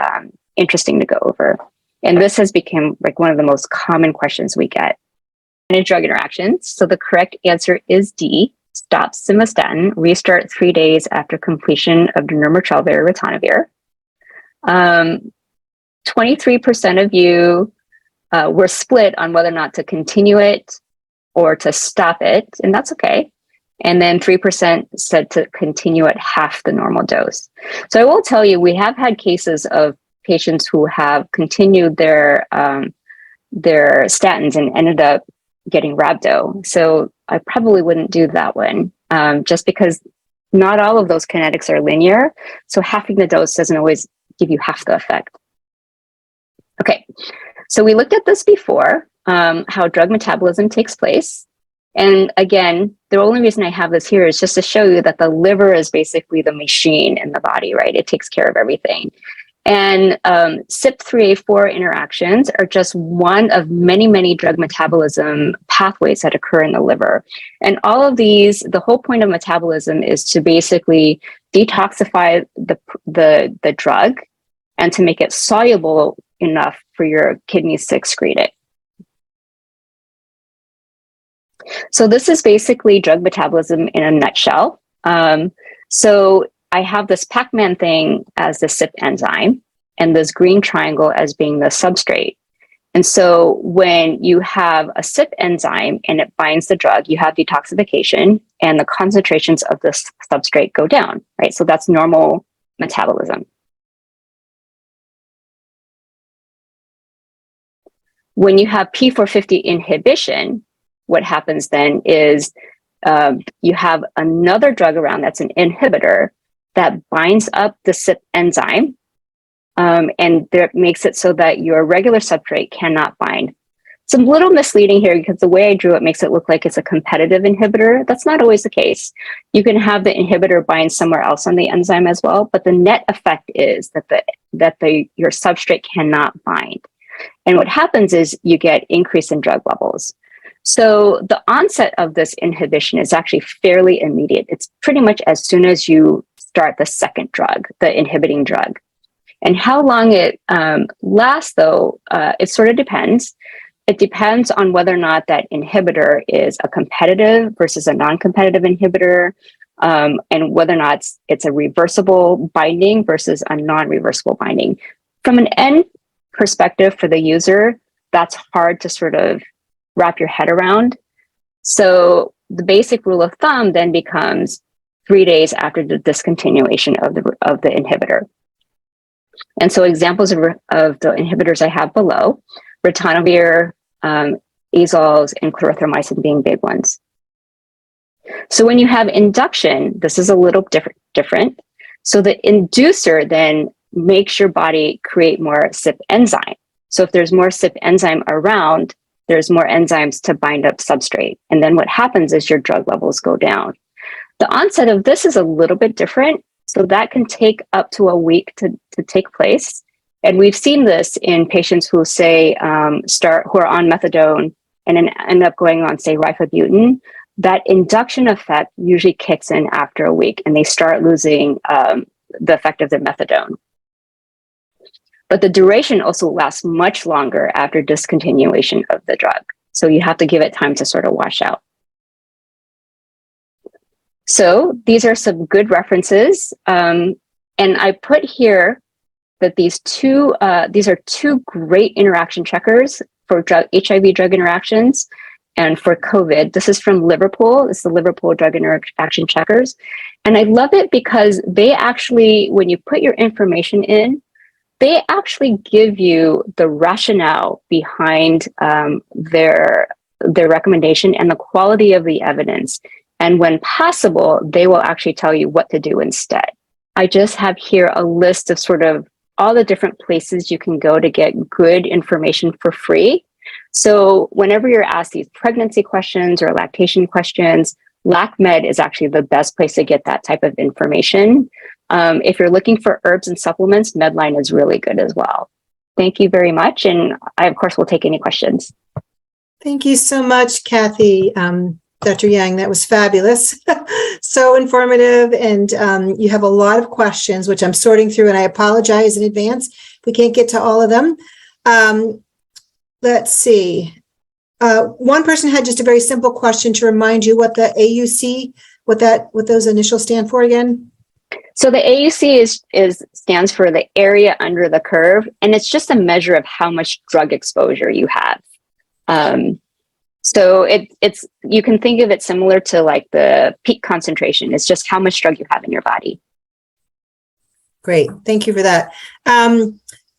interesting to go over. And this has become like one of the most common questions we get in drug interactions. So the correct answer is D, stop simvastatin, restart 3 days after completion of the nirmatrelvir ritonavir. 23% of you were split on whether or not to continue it or to stop it, and that's okay. And then 3% said to continue at half the normal dose. So I will tell you, we have had cases of patients who have continued their statins and ended up getting rhabdo. So I probably wouldn't do that one, just because not all of those kinetics are linear. So halving the dose doesn't always give you half the effect. Okay, so we looked at this before, how drug metabolism takes place. And again, the only reason I have this here is just to show you that the liver is basically the machine in the body, right? It takes care of everything. And CYP3A4 interactions are just one of many, many drug metabolism pathways that occur in the liver. And all of these, the whole point of metabolism is to basically detoxify the drug and to make it soluble enough for your kidneys to excrete it. So this is basically drug metabolism in a nutshell. So I have this Pac-Man thing as the CYP enzyme and this green triangle as being the substrate. And so when you have a CYP enzyme and it binds the drug, you have detoxification and the concentrations of the substrate go down, right? So that's normal metabolism. When you have P450 inhibition, what happens then is you have another drug around that's an inhibitor that binds up the CYP enzyme, and that makes it so that your regular substrate cannot bind. It's a little misleading here because the way I drew it makes it look like it's a competitive inhibitor. That's not always the case. You can have the inhibitor bind somewhere else on the enzyme as well, but the net effect is that your substrate cannot bind. And what happens is you get increase in drug levels. So the onset of this inhibition is actually fairly immediate. It's pretty much as soon as you start the second drug, the inhibiting drug. And how long it lasts, though, it sort of depends. It depends on whether or not that inhibitor is a competitive versus a non-competitive inhibitor, and whether or not it's a reversible binding versus a non-reversible binding. From an end perspective for the user, that's hard to sort of wrap your head around. So the basic rule of thumb then becomes 3 days after the discontinuation of the inhibitor. And so examples of the inhibitors I have below: ritonavir azoles, and clarithromycin being big ones. So when you have induction, this is a little different. So the inducer then makes your body create more CYP enzyme. So if there's more CYP enzyme around, there's more enzymes to bind up substrate. And then what happens is your drug levels go down. The onset of this is a little bit different. So that can take up to a week to take place. And we've seen this in patients who say who are on methadone and then end up going on, say, rifabutin. That induction effect usually kicks in after a week and they start losing the effect of the methadone. But the duration also lasts much longer after discontinuation of the drug. So you have to give it time to sort of wash out. So these are some good references. And I put here that these are two great interaction checkers for HIV drug interactions and for COVID. This is from Liverpool. It's the Liverpool Drug Interaction Checkers. And I love it because they actually, when you put your information in, they actually give you the rationale behind their recommendation and the quality of the evidence. And when possible, they will actually tell you what to do instead. I just have here a list of sort of all the different places you can go to get good information for free. So whenever you're asked these pregnancy questions or lactation questions, LactMed is actually the best place to get that type of information. If you're looking for herbs and supplements, Medline is really good as well. Thank you very much. And I, of course, will take any questions. Thank you so much, Kathy. Dr. Yang, that was fabulous. So informative. And you have a lot of questions, which I'm sorting through, and I apologize in advance if we can't get to all of them. Let's see. One person had just a very simple question to remind you what the AUC, what those initials stand for again. So the AUC stands for the area under the curve, and it's just a measure of how much drug exposure you have. So it's you can think of it similar to like the peak concentration. It's just how much drug you have in your body. Great, thank you for that.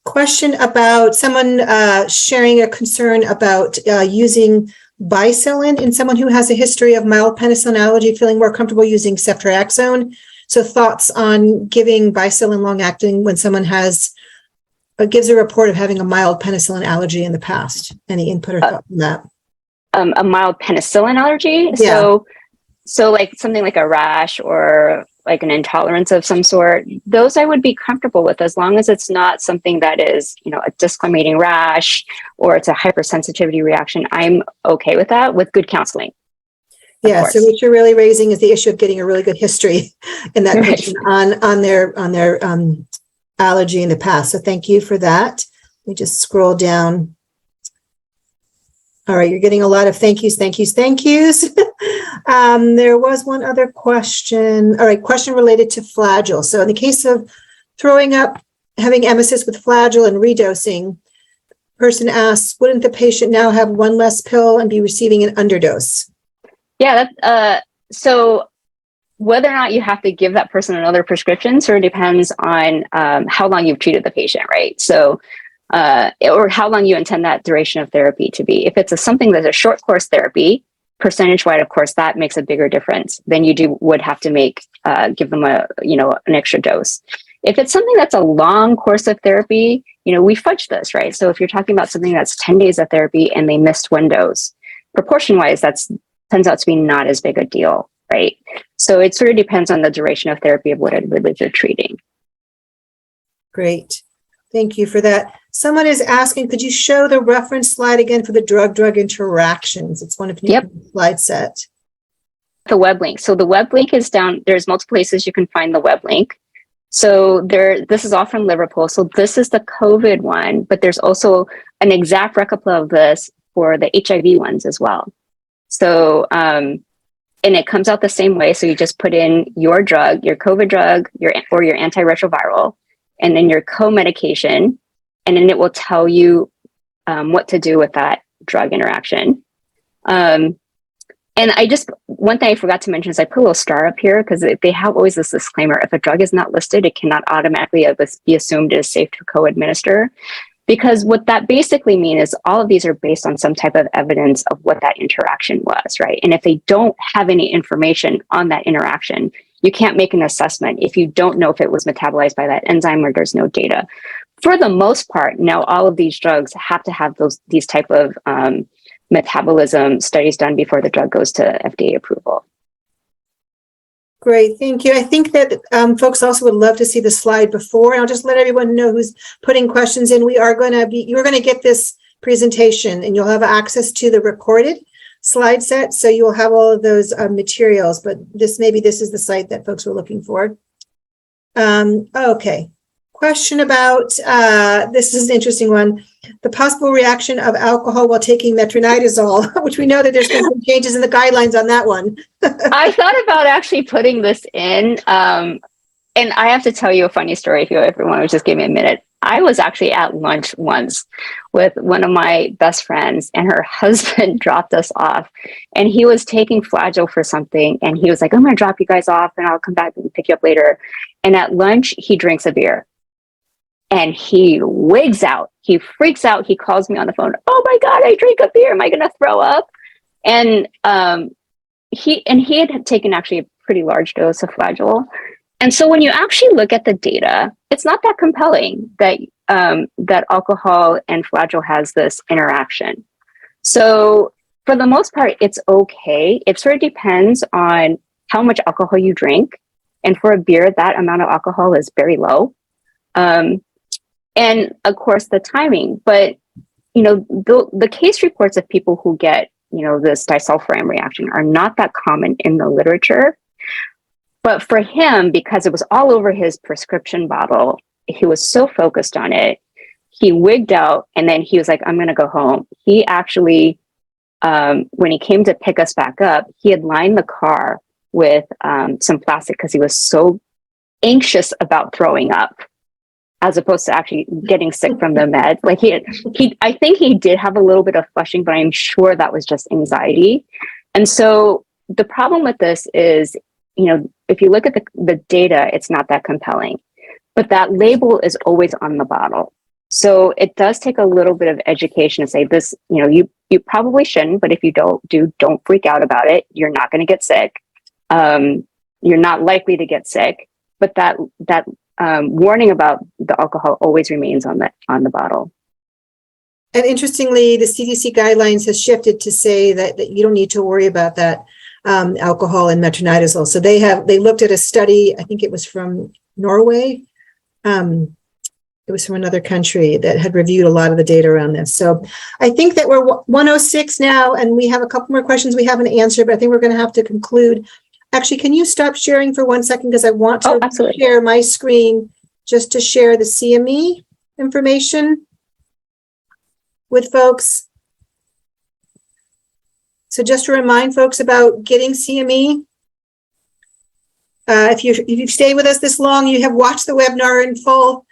Question about someone sharing a concern about using Bicillin in someone who has a history of mild penicillin allergy, feeling more comfortable using ceftriaxone. So thoughts on giving Bicillin long-acting when someone gives a report of having a mild penicillin allergy in the past. Any input or thought on that? A mild penicillin allergy? Yeah. So like something like a rash or like an intolerance of some sort, those I would be comfortable with as long as it's not something that is, a disclamating rash or it's a hypersensitivity reaction. I'm okay with that with good counseling. Yeah, so what you're really raising is the issue of getting a really good history in that patient on their allergy in the past. So thank you for that. Let me just scroll down. All right, you're getting a lot of thank yous. There was one other question. All right, question related to Flagyl. So in the case of throwing up, having emesis with Flagyl and redosing, person asks, wouldn't the patient now have one less pill and be receiving an underdose? Yeah, so whether or not you have to give that person another prescription sort of depends on how long you've treated the patient, right? So, or how long you intend that duration of therapy to be. If it's something that's a short course therapy, percentage-wide, of course, that makes a bigger difference than you would have to give them an extra dose. If it's something that's a long course of therapy, we fudge this, right? So if you're talking about something that's 10 days of therapy and they missed one dose, proportion-wise, turns out to be not as big a deal, right? So it sort of depends on the duration of therapy of what it really you're treating. Great. Thank you for that. Someone is asking, could you show the reference slide again for the drug-drug interactions? It's one of the slide set. The web link. So the web link is down. There's multiple places you can find the web link. So this is all from Liverpool. So this is the COVID one, but there's also an exact replica of this for the HIV ones as well. So, and it comes out the same way. So you just put in your drug, your COVID drug, your antiretroviral, and then your co-medication, and then it will tell you what to do with that drug interaction. And one thing I forgot to mention is I put a little star up here because they have always this disclaimer. If a drug is not listed, it cannot automatically be assumed it is safe to co-administer. Because what that basically means is all of these are based on some type of evidence of what that interaction was, right? And if they don't have any information on that interaction, you can't make an assessment if you don't know if it was metabolized by that enzyme or there's no data. For the most part, now all of these drugs have to have these type of metabolism studies done before the drug goes to FDA approval. Great, thank you. I think that folks also would love to see the slide before, and I'll just let everyone know who's putting questions in. You're going to get this presentation, and you'll have access to the recorded slide set, so you'll have all of those materials, but this is the site that folks were looking for. Okay, question about, this is an interesting one, the possible reaction of alcohol while taking metronidazole, which we know that there's been some changes in the guidelines on that one. I thought about actually putting this in, and I have to tell you a funny story if everyone would just give me a minute. I was actually at lunch once with one of my best friends, and her husband dropped us off, and he was taking Flagyl for something, and he was like, I'm going to drop you guys off and I'll come back and pick you up later. And at lunch, he drinks a beer. And he wigs out. He freaks out. He calls me on the phone. Oh my God, I drank a beer. Am I going to throw up? And he had taken actually a pretty large dose of Flagyl. And so when you actually look at the data, it's not that compelling that that alcohol and Flagyl has this interaction. So for the most part, it's okay. It sort of depends on how much alcohol you drink. And for a beer, that amount of alcohol is very low. And of course the timing, but the case reports of people who get, this disulfiram reaction are not that common in the literature. But for him, because it was all over his prescription bottle, he was so focused on it, he wigged out, and then he was like, I'm going to go home. He actually, when he came to pick us back up, he had lined the car with some plastic because he was so anxious about throwing up, as opposed to actually getting sick from the med. Like I think he did have a little bit of flushing, but I'm sure that was just anxiety. And so the problem with this is, if you look at the data, it's not that compelling, but that label is always on the bottle. So it does take a little bit of education to say this, you probably shouldn't, but if you don't freak out about it. You're not going to get sick. You're not likely to get sick, but that warning about the alcohol always remains on the bottle. And interestingly, the CDC guidelines has shifted to say that you don't need to worry about that alcohol and metronidazole. So they looked at a study, I think it was from Norway. It was from another country that had reviewed a lot of the data around this. So I think that we're 1:06 now, and we have a couple more questions we haven't answered, but I think we're going to have to conclude. Actually, can you stop sharing for 1 second? Because I want to share my screen just to share the CME information with folks. So just to remind folks about getting CME. If you stay with us this long, you have watched the webinar in full.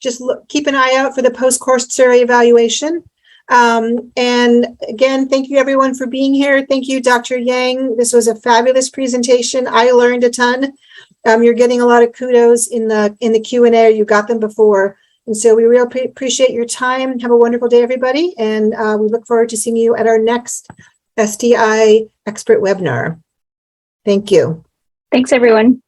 Just keep an eye out for the post-course survey evaluation. And again, thank you everyone for being here. Thank you, Dr. Yang. This was a fabulous presentation. I learned a ton. You're getting a lot of kudos in the Q&A. You got them before. And so we really appreciate your time. Have a wonderful day, everybody. And we look forward to seeing you at our next STI expert webinar. Thank you. Thanks, everyone.